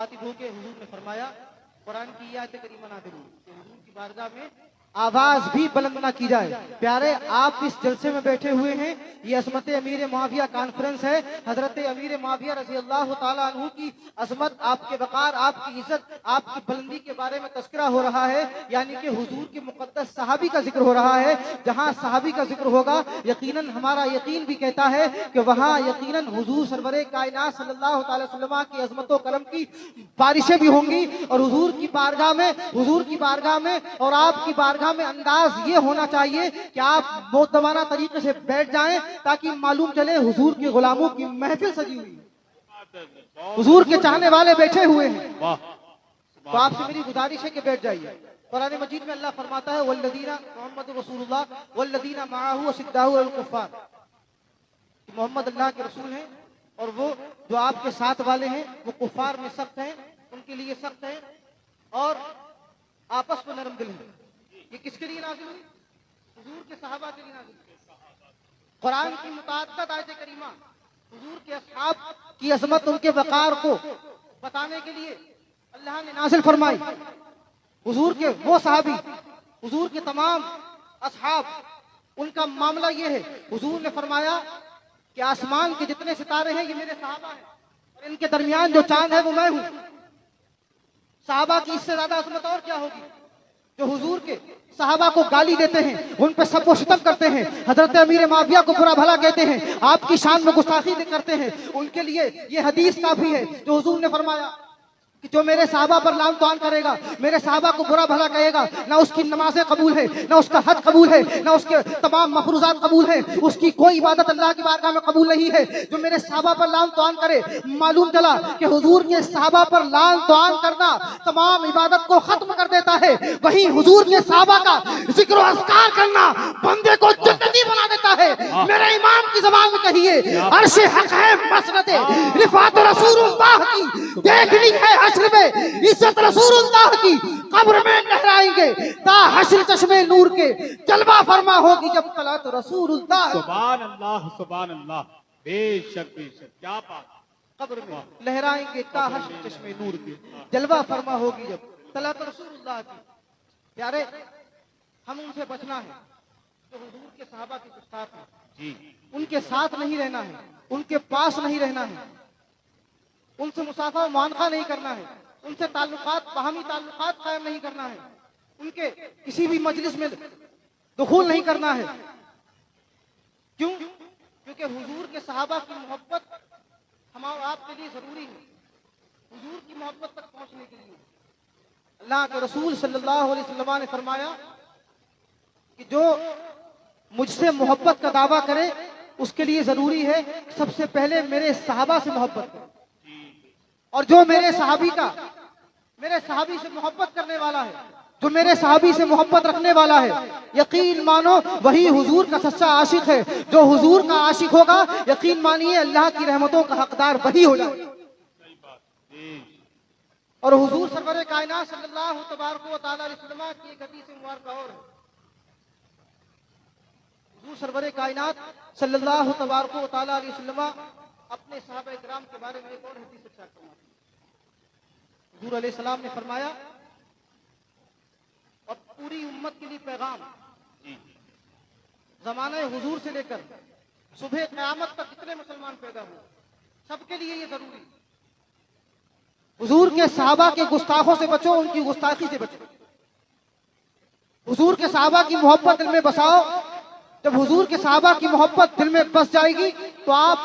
मुखातिब होकर हुजूर ने फरमाया, कुरान की आयत करीमा नाज़िल हुई कि हुजूर की बारगाह में आवाज भी बुलंद ना की जाए। प्यारे, आप इस जलसे में बैठे हुए हैं, ये अज़मत अमीर मुआविया कॉन्फ्रेंस है। हजरत अमीर मुआविया रज़ी अल्लाह ताला अन्हु की अज़मत, आपके वक़ार, आपकी इज्जत, आपकी बुलंदी के बारे में तज़किरा हो रहा है, यानी कि हुजूर के मुक़द्दस सहाबी का जिक्र हो रहा है। जहां सहाबी का जिक्र होगा, यकीनन हमारा यकीन भी कहता है कि वहां यकीनन हुजूर सरवरे कायनात सल्लल्लाहु अलैहि वसल्लम की अज़मत व करम की बारिशें भी होंगी। और हुजूर की बारगाह में और आपकी बारगाह में अंदाज ये होना चाहिए कि आप मोहतरमाना तरीके से बैठ जाएं, ताकि मालूम चले हुजूर के गुलामों की महफिल सजी हुई है, हुजूर के चाहने वाले बैठे हुए हैं। तो आपसे मेरी गुजारिश है कि बैठ जाइए। कुरान मजीद में अल्लाह फरमाता है, वल्लदीना मोहम्मद रसूलुल्लाह वल्लदीना माअहु अशिद्दाउ अलल कुफ़ार, मोहम्मद अल्लाह के रसूल हैं और वो जो आपके साथ वाले हैं वो कुफार में सख्त हैं, उनके लिए सख्त हैं और आपस में नरम दिल हैं। ये किसके लिए नाज़िल हुई? हुजूर के सहाबा के लिए नाज़िल हुई। कुरान की मुतअद्दिद आयत करीमा हुजूर के असहाब की अज़मत, उनके वक़ार को बताने के लिए अल्लाह ने नाज़िल फरमाई। हुजूर के वो सहाबी, हुजूर के तमाम असहाब, उनका मामला ये है, हुजूर ने फरमाया कि आसमान के जितने सितारे हैं ये मेरे सहाबा हैं और इनके दरमियान जो चांद है वो मैं हूं। सहाबा की इससे ज्यादा अज़मत और क्या होगी? जो हुजूर के सहाबा को गाली देते हैं, उन पे सबको सितम करते हैं, हजरत अमीर मुआविया को बुरा भला कहते हैं, आपकी शान में गुस्ताखी करते हैं, उनके लिए ये हदीस काफी है जो हुजूर ने फरमाया कि जो मेरे सहाबा पर लान तान करेगा, मेरे सहाबा को बुरा भला कहेगा, ना उसकी नमाजें कबूल है, ना उसका हज कबूल है, ना उसके तमाम मफरूजात कबूल है, उसकी कोई इबादत अल्लाह की बारगाह में कबूल नहीं है। जो मेरे सहाबा पर लान तान करे, मालूम चला कि हुजूर के सहाबा पर लान तान करना तमाम इबादत को खत्म कर देता है। वहीं हुजूर के सहाबा का जिक्र अस्कार करना बंदे को जन्नती बना देता है। मेरे इमाम की ज़बान में कहिए, अर्श हक है मसनद रिफात रसूलुल्लाह की, देखनी है हश्र में इज्जत रसूलुल्लाह की, कब्र में लहराएंगे ता हश्र चश्मे नूर के, जलवा फरमा होगी जब तलत रसूलुल्लाह। सुभान अल्लाह, सुभान अल्लाह, बेशक बेशक, क्या बात। कब्र में लहराएंगे ता हश्र चश्मे नूर के, जलवा फरमा होगी जब तलत रसूलुल्लाह की। प्यारे, हम उनसे बचना है जो हुजूर के सहाबा के गुस्ताख हैं जी, उनके साथ नहीं रहना है, उनके पास नहीं रहना है, उनसे मुसाफा मुआनका नहीं करना है, उनसे ताल्लुकात, बाहमी ताल्लुकात कायम नहीं करना है, उनके किसी भी मजलिस में दुखूल नहीं करना है। क्यों? क्योंकि हुजूर के सहाबा की मोहब्बत हम और आपके लिए जरूरी है। हुजूर की मोहब्बत तक पहुंचने के लिए अल्लाह के रसूल सल्लल्लाहु अलैहि वसल्लम ने फरमाया कि जो मुझसे मोहब्बत का दावा करे उसके लिए जरूरी है सबसे पहले मेरे सहाबा से मोहब्बत करे, और जो मेरे सहाबी से मोहब्बत करने वाला है, जो मेरे सहाबी से मोहब्बत रखने वाला है, यकीन मानो वही हुजूर का सच्चा आशिक है। जो हुजूर का आशिक होगा, यकीन मानिए अल्लाह की रहमतों का हकदार वही हो जाएगा। और हुजूर सरवरे कायनात सल्लल्लाहु तबारक व तआला अलैहि वसल्लम की एक हदीस मुबारक और है। हुजूर सरवरे कायनात सल्लल्लाहु तबारक व तआला अलैहि वसल्लम अपने सहाबा इकराम के बारे में एक और हदीस इरशाद फरमाते हैं। हुजूर अलैहि सलाम ने फरमाया, और पूरी उम्मत के लिए पैगाम, जमाने हुजूर से लेकर सुबह क़यामत तक कितने मुसलमान पैदा हुए, सबके लिए ये जरूरी है। हुजूर के सहाबा के गुस्ताखों से बचो, उनकी गुस्ताखी से बचो। हुजूर के सहाबा की मोहब्बत दिल में बसाओ। जब हुजूर के सहाबा की मोहब्बत दिल में बस जाएगी तो आप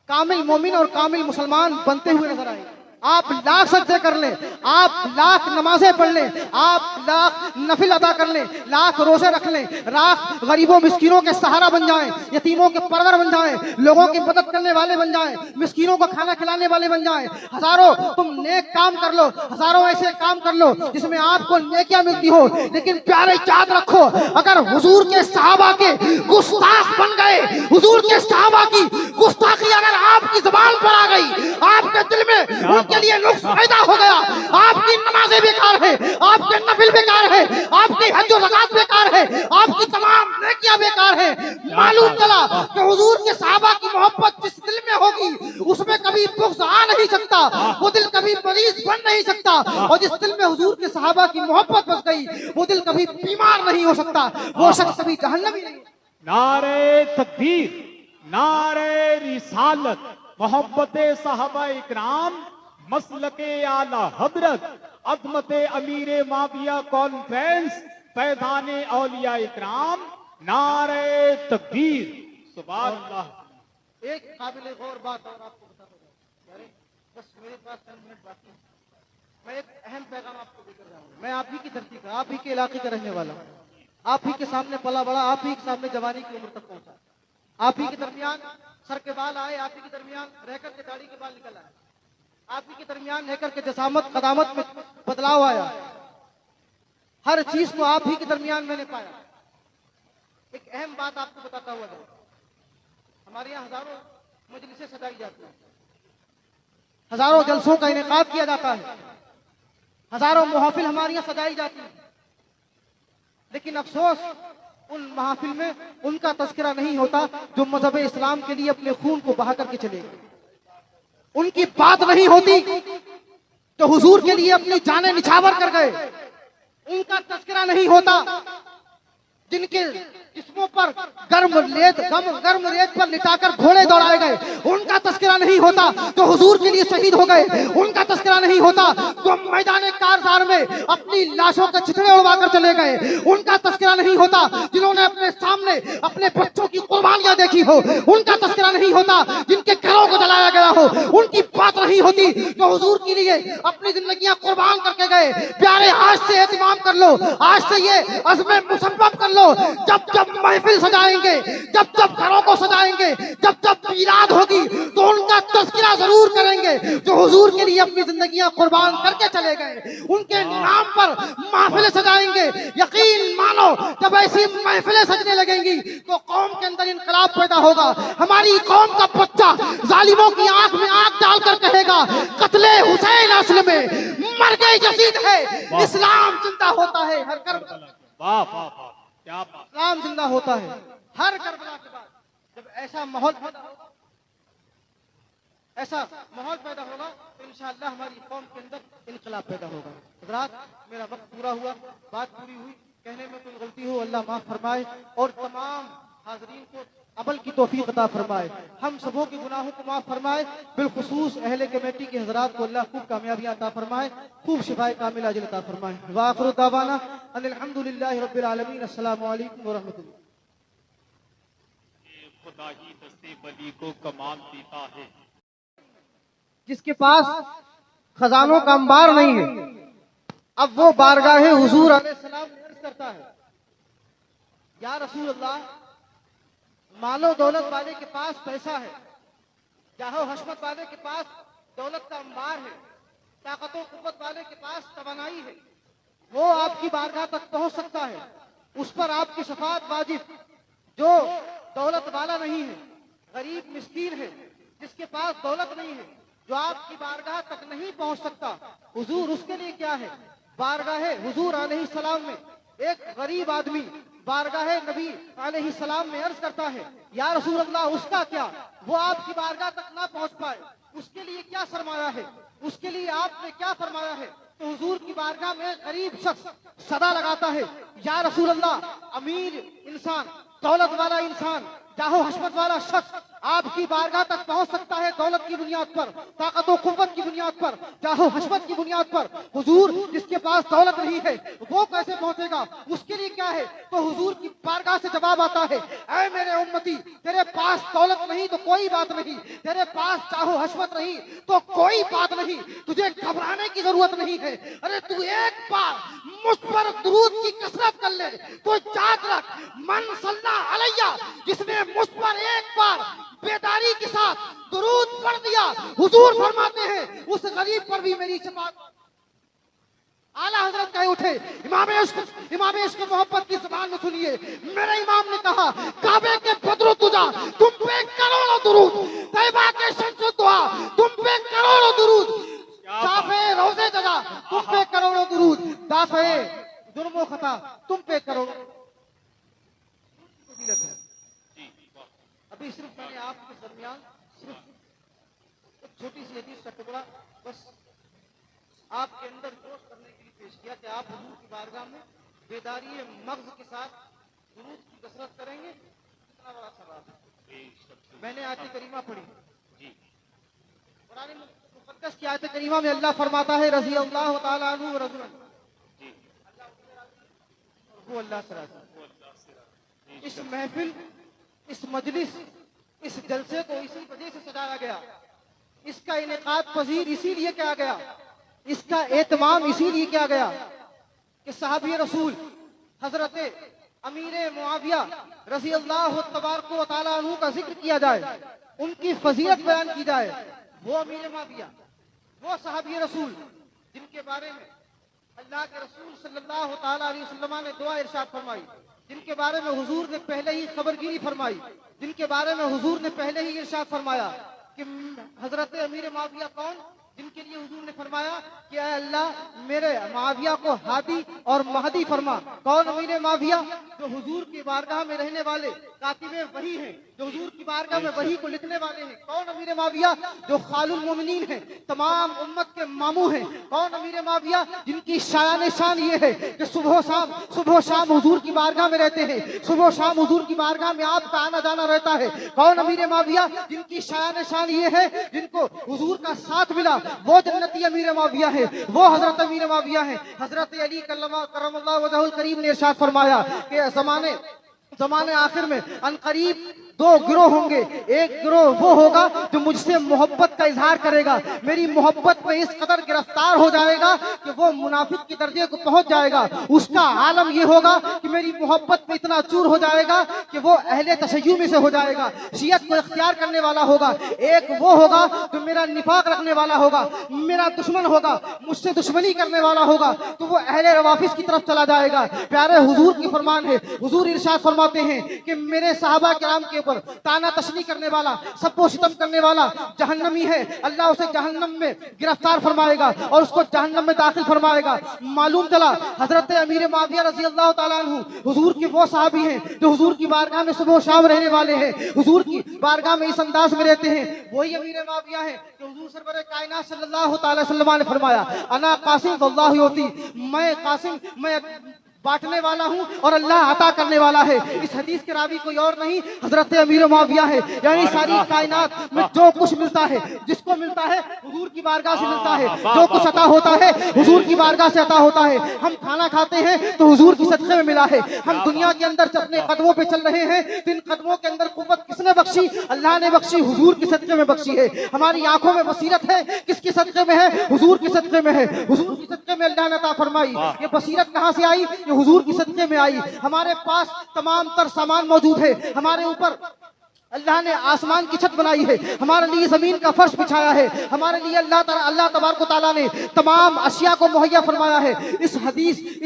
कामिल मोमिन और कामिल मुसलमान बनते हुए नजर आएंगे। आप लाख सजदे कर लें, आप लाख नमाजें पढ़ लें, आप लाख नफिल अदा कर लें, लाख रोजे रख लें, लाख गरीबों मिस्किनों के सहारा बन जाएं, यतीमों के परवर बन जाएं, लोगों की मदद करने वाले बन जाएं, मिस्किनों को खाना खिलाने वाले बन जाएं। हजारों तुम नेक काम कर लो, हजारों ऐसे काम कर लो जिसमें आपको नेकियां मिलती हो, लेकिन प्यारे याद रखो, अगर हुजूर के सहाबा के गुस्ताख बन गए, हुजूर के सहाबा की गुस्ताखी अगर आपकी जुबान पर आ गई, आपके दिल में उनके लिए नुक्स पैदा हो गया, आप आपकी नमाजें बेकार है, आपके नफिल बेकार है, आपकी हज और ज़कात बेकार है, आपकी तमाम नेकियां बेकार है। मालूम चला कि हुजूर के सहाबा की मोहब्बत जिस दिल में होगी उसमें कभी बुग़्ज़ आ नहीं सकता, वो दिल कभी मरीज बन नहीं सकता, और जिस दिल में हुजूर के सहाबा की मोहब्बत बस गई वो दिल कभी बीमार नहीं हो सकता, वो शख्स कभी जहन्नमी नहीं। नारे तकबीर, नारे रिसालत, मोहब्बत साहबा इकराम, मसलके आला हजरत, अजमत अमीर माविया कॉन्फ्रेंस, फैज़ाने औलिया इकराम, नारे तकबीर, सुभान अल्लाह। एक काबिल गौर बात और आपको बताता हूं, यानी बस मेरे पास 10 मिनट बाकी है। मैं एक अहम पैगाम आपको देकर जाऊंगा। मैं आप ही की धरती का, आप ही के इलाके का रहने वाला हूँ, आप ही के सामने पला बड़ा, आप ही के सामने जवानी की उम्र तक पहुंचा, आप ही के दरमियान सर के बाल आए, आप ही के दरमियान रहकर के दाढ़ी के बाल निकल आए, आप ही के दरमियान रहकर के जसामत कदामत में बदलाव आया। हर चीज को आप ही के दरमियान मैंने पाया। एक अहम बात आपको बताता हुआ जाऊं, हमारे यहाँ हजारों मजलिसें सजाई जाती हैं, हजारों जलसों का इनेकाद किया जाता है, हजारों महफिल हमारे यहाँ सजाई जाती है, लेकिन अफसोस उन महफिल में उनका तस्करा नहीं होता जो मजहब इस्लाम के लिए अपने खून को बहा करके चले गए। उनकी बात नहीं होती जो हुजूर के लिए अपनी जानें निछावर कर गए। उनका तस्करा नहीं होता जिनके जिस्मों पर गर्म रेत पर लिटाकर घोड़े दौड़ाए गए। उनका तस्करा नहीं होता जो हुजूर के लिए शहीद हो गए। उनका तस्करा नहीं होता जो मैदान कारज़ार में अपनी लाशों के चिथड़े उड़वा कर चले गए। उनका तस्करा नहीं होता जिन्होंने अपने सामने अपने बच्चों की कुर्बानियां देखी हो। उनका तस्करा नहीं होता जिनके घरों को जलाया गया हो। उनकी बात नहीं होती जो हुजूर के लिए अपनी जिंदगियां कुर्बान करके गए। प्यारे, आज से एहतिमाम कर लो, आज से ये अज़्म मुसब्बब कर लो, जब जब महफिल सजाएंगे, जब जब घरों को सजाएंगे, जब जब मीलाद होगी तो उनका तज़किरा जरूर करेंगे जो हुजूर के लिए अपनी जिंदगियां कुर्बान करके चले गए। उनके नाम पर महफिलें सजाएंगे। यकीन मानो जब ऐसी महफिलें सजने लगेंगी तो कौम के अंदर इनकलाब पैदा होगा। हमारी कौम का बच्चा जालिमों की आंख में आंख डालकर कहेगा कत्ले हुसैन असल में मर गए यजीद है, इस्लाम जिंदा होता है हर करबला। वाह वाह वाह, क्या बात। इस्लाम जिंदा होता है हर करबला के बाद। जब ऐसा माहौल पैदा होगा, ऐसा माहौल पैदा होगा तो इंशाअल्लाह हमारी कौम के अंदर इनकलाब पैदा होगा। हज़रात, मेरा वक्त पूरा हुआ, बात पूरी हुई, कहने में कोई गलती हो अल्लाह माफ फरमाए और तमाम हाज़रीन को अमल की तौफीक अता फरमाए। हम सबों के गुनाहों को माफ फरमाए। बिलखुसूस अहले कमेटी के हज़रात को अल्लाह खूब कामयाबियां अता फरमाए, खूब शिफाए कामिला अजल अता फरमाए। व आखिरु दावाना अनिल हम्दुलिल्लाहि रब्बिल आलमीन। अस्सलामु अलैकुम व रहमतुल्लाह। खुदा ही दस्ते बली को कमाल देता है। जिसके पास खजानों का अंबार नहीं है, अब वो बारगाहे हुजूर अलैहिस्सलाम में अर्ज़ करता है, या रसूल अल्लाह, मालो दौलत वाले के पास पैसा है, जाहो हशमत वाले के पास दौलत का अंबार है, ताकत और कुव्वत वाले के पास तवानाई है, वो आपकी बारगाह तक पहुंच सकता है, उस पर आपकी शफाअत वाजिब। जो दौलत वाला नहीं है, गरीब मिस्कीन है, जिसके पास दौलत नहीं है, जो आपकी बारगाह तक नहीं पहुंच सकता, हुजूर उसके लिए क्या है? बारगाह हुजूर अलैहिस्सलाम में एक गरीब आदमी बारगाह नबी अलैहिस्सलाम में अर्ज करता है, या रसूल अल्लाह, उसका क्या? वो आपकी बारगाह तक ना पहुंच पाए, उसके लिए क्या सरमाया है? उसके लिए आपने क्या फरमाया है? तो हुजूर की बारगाह में गरीब शख्स सदा लगाता है, या रसूल अल्लाह, अमीर इंसान, दौलत वाला इंसान, जाहो हशमत वाला शख्स आपकी बारगाह तक पहुंच सकता है दौलत की बुनियाद पर, ताकत और कुव्वत की बुनियाद पर, जाहो हशमत की बुनियाद पर। हुजूर जिसके पास दौलत नहीं है वो कैसे पहुंचेगा? उसके लिए क्या है? तो हुजूर की बारगाह से जवाब आता है, ऐ मेरे उम्मती, तेरे पास दौलत नहीं तो कोई बात नहीं, तेरे पास चाहो हशमत नहीं तो कोई बात नहीं, तुझे घबराने की जरूरत नहीं है। अरे तू एक बार मुझ पर दुरूद की कसरत कर ले तो याद रख, मन सल्ला अलैया, जिसने मुझ पर एक बार बेदारी के साथ दुरूद पढ़ दिया, हुजूर फरमाते हैं उस गरीब पर भी मेरी शफाअत। आला हजरत कहे उठे, इमाम इश्क मोहब्बत की जुबान में सुनिए, मेरे इमाम ने कहा, काबे के बदरो तुझा तुम पे करोड़ों दुरूद, तैबा के शम्सुद्दुआ तुम पे करोड़ों दुरूद, शाफे रोजे जजा तुम पे करोड़ों दुरूद, दाफ़े जुर्म व खता तुम पे करोड़ों फजीलत है। अभी सिर्फ मैंने आपके दरमियान सिर्फ एक छोटी सी हदीस का टुकड़ा बस आपके अंदर जोश करने के लिए पेश किया कि आप हुजूर की बारगाह में बेदारी मग़ज़ के साथ दुरूद की कसरत करेंगे, कितना बड़ा सवाब है। मैंने आयत करीमा पढ़ी, कुरान मुक़द्दस की आयत करीमा में अल्लाह फरमाता है रज़ी अल्लाह तआला अन्हु व रज़ुलन, वो अल्लाह से राज़ी। इस महफिल, इस मजलिस, इस जलसे को इसी वजह से सजाया गया, इसका इनेकाद पजीर इसीलिए किया गया, इसका एहतमाम इसीलिए किया गया कि साहबी रसूल हजरत अमीर मुआविया रज़ी अल्लाह तबारक व तआला अन्हु का जिक्र किया जाए, उनकी फजीलत बयान की जाए। वो अमीर मुआविया, वो साहबी रसूल जिनके बारे में अल्लाह के रसूल सल्लल्लाहु तआला अलैहि वसल्लम ने दुआ इरशाद फरमाई, जिनके बारे में हुजूर ने पहले ही खबरगिरी फरमाई, जिनके बारे में हुजूर ने पहले ही इरशाद फरमाया कि हजरत अमीर मुआविया कौन, जिनके लिए हुजूर ने फरमाया कि ऐ अल्लाह मेरे मुआविया को हादी और महदी फरमा। कौन अमीर मुआविया? जो हुजूर की बारगाह में रहने वाले कातिबे वही हैं, जो हुजूर की बारगाह में वही को लिखने वाले हैं। कौन अमीर मुआविया? जो खालुल मोमिनीन हैं, तमाम उम्मत के मामू हैं। कौन अमीर मुआविया? जिनकी शान शान ये है कि सुबह शाम हुजूर की बारगाह में रहते हैं, सुबह शाम हुजूर की बारगाह में आपका आना जाना रहता है। कौन अमीर मुआविया? जिनकी शान ये है, जिनको हुजूर का साथ मिला, वो जन्नती अमीर मुआविया है, वो हजरत अमीर मुआविया है। हजरत अली करमल्लाहु वजहुल करीम ने इरशाद फरमाया कि ज़माने आखिर में अनकरीब दो गिरोह होंगे। एक गिरोह वो होगा जो मुझसे मोहब्बत का इजहार करेगा, मेरी मोहब्बत में इस कदर गिरफ्तार हो जाएगा कि वो मुनाफिक के दर्जे को पहुंच जाएगा। उसका आलम ये होगा कि मेरी मोहब्बत में इतना चूर हो जाएगा कि वो अहले तशय्युम में से हो जाएगा, शियत को इख्तियार करने वाला होगा। एक वो होगा जो मेरा निफाक रखने वाला होगा, मेरा दुश्मन होगा, मुझसे दुश्मनी करने वाला होगा, तो वो अहले रवाफिस की तरफ चला जाएगा। प्यारे हुजूर की फरमान है, हुजूर इरशाद फरमाते हैं कि मेरे सहाबा किराम के ऊपर ताना तशनी करने वाला, सबको सितम करने वाला जहन्नमी है। अल्लाह उसे जहन्नम में गिरफ्तार फरमाएगा और उसको जहन्नम में दाखिल फरमाएगा। मालूम चला हजरत अमीर मुआविया रज़ी अल्लाह तआला अन्हु हुजूर के वो सहाबी हैं जो हुजूर की बारगाह में सुबह शाम रहने वाले हैं, हुजूर की बारगाह में इस अंदाज में रहते हैं। वही अमीर मुआविया है जो हुजूर सरवर कायनात सल्लल्लाहु तआला अलैहि वसल्लम ने फरमाया, अना कासिम वल्लाहु युती, मैं कासिम, मैं बांटने वाला हूं और अल्लाह अता करने वाला है। इस हदीस के रावी कोई और नहीं, हजरत अमीर मुआविया है। यानी सारी कायनात में जो कुछ मिलता है, जिसको मिलता है हुजूर की बारगाह से मिलता है, जो कुछ अता होता है हुजूर की बारगाह से अता होता है। हम खाना खाते हैं तो हुजूर की सदक़े में मिला है। हम दुनिया के अंदर अपने कदमों पे चल रहे हैं तो इन कदमों के अंदर कुव्वत किसने बख्शी? अल्लाह ने बख्शी, हुजूर की सदक़े में बख्शी है। हमारी आंखों में बसीरत है, किसकी सदक़े में है? हुजूर की सदक़े में है। हुजूर की सदक़े में अल्लाह ने अता फरमाई। ये बसीरत कहां से आई? हुजूर की सदक़े में आई। हमारे पास तमाम तर सामान मौजूद है, हमारे ऊपर अल्लाह ने आसमान की छत बनाई है, हमारे लिए जमीन का फर्श बिछाया है, हमारे लिए अल्लाह तबारक व तआला ने तमाम अशिया को मुहैया फरमाया है। इस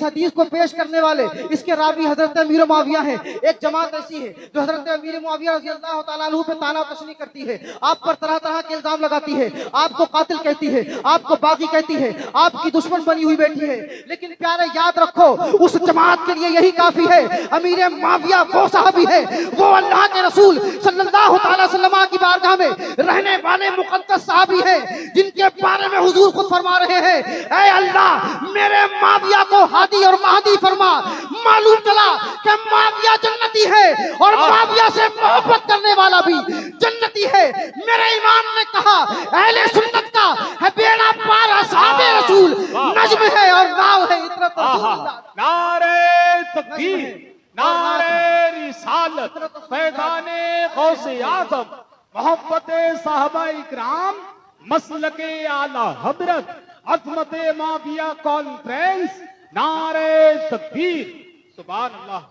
हदीस को पेश करने वाले इसके रावी हजरत अमीर मुआविया है। एक जमात ऐसी है जो हजरत अमीर मुआविया रज़ी अल्लाह तआला अन्हु पे ताना तशनी करती है, आप पर तरह तरह के इल्जाम लगाती है, आपको कातिल कहती है, आपको बागी कहती है, आपकी दुश्मन बनी हुई बैठी है। लेकिन प्यारे याद रखो, उस जमात के लिए यही काफी है। अमीर मुआविया वो साहबी है, वो अल्लाह के रसूल सल्लल्लाहु तआला वसल्लम की बारगाह में रहने वाले मुकद्दस साहबी हैं, जिनके बारे में हुजूर खुद फरमा रहे हैं, ऐ अल्लाह मेरे मुआविया को हादी और महदी फरमा। मालूम चला कि मुआविया जन्नती है और मुआविया से मोहब्बत करने वाला भी जन्नती है। मेरे इमाम ने कहा अहले सुन्नत का है बेड़ा पार असहाबे रसूल नज्म है और नाव है इतरत रसूलुल्लाह। नारे तकबीर, नारे रिसालत, फैज़ाने गौसे आज़म, मोहब्बते साहबा इकराम, मसलके आला हजरत, अज़मते मुआविया कॉन्फ्रेंस, नारे तकबीर, सुभान अल्लाह।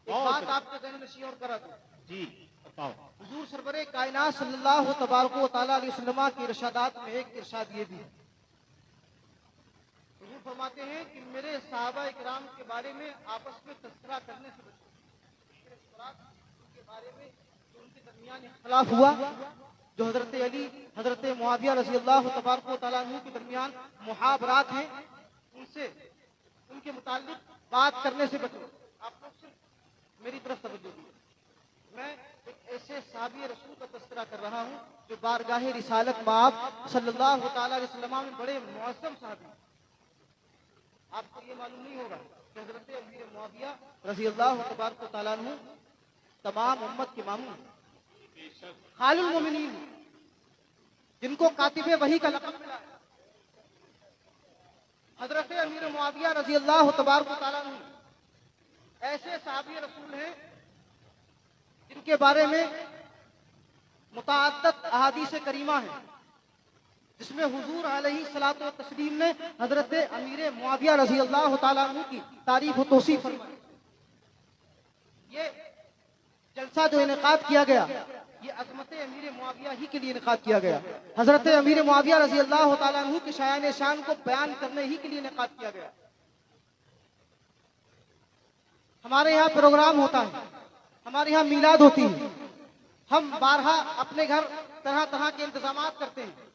बात आपके जहन में शियोर करा दूं जी, बताओ। हुजूर सरवरे कायनात सल्लल्लाहु तबारक व तआला अलैहि वसल्लम के इरशादात में एक इरशाद ये भी है, हुजूर फरमाते हैं कि मेरे सहाबा इकराम के बारे में आपस में तज़किरा करने से बचो। उनके बारे में जो उनके दरमियान इख्तिलाफ हुआ, जो हजरत अली हजरत मुआविया रज़ी अल्लाह तबारक व तआला अन्हु के दरमियान मुहावरात हैं, उनसे उनके मुताल्लिक बात करने से बचो। आप लोग सिर्फ मेरी तरफ तवज्जो दीजिए। मैं एक ऐसे साहबी रसूल का तस्करा कर रहा हूँ जो बारगाह रिसालत माब सल्लल्लाहु ताला अलैहि वसल्लम में बड़े मौसम साहबी। आपको ये मालूम नहीं होगा कि हजरत अमीर मुआविया रज़ी अल्लाह तबारक व तआला अन्हु तमाम उम्मत के मामून खालिल मोमिनीन, जिनको कातिबे वही का लक़ब मिला है। हजरत अमीर मुआविया रज़ी अल्लाह तबारक व तआला अन्हु ऐसे साहबी रसूल हैं जिनके बारे में मुतअद्दिद अहादीस करीमा है, जिसमें हुजूर अलैहि सलातो व तस्लीम ने हजरत अमीर मुआविया रज़ी अल्लाह तआला अन्हु की तारीफ व तौसीफ फरमाई। ये जलसा जो इनेकाद किया गया, ये अज़मत अमीर मुआविया ही के लिए इनेकाद किया गया। हजरत अमीर मुआविया रज़ी अल्लाह तआला अन्हु की शायान शान को बयान करने ही के लिए इनेकाद किया गया। हमारे यहाँ प्रोग्राम होता है, हमारे यहाँ मीलाद होती है, हम बारहा अपने घर तरह तरह के इंतजामात करते हैं।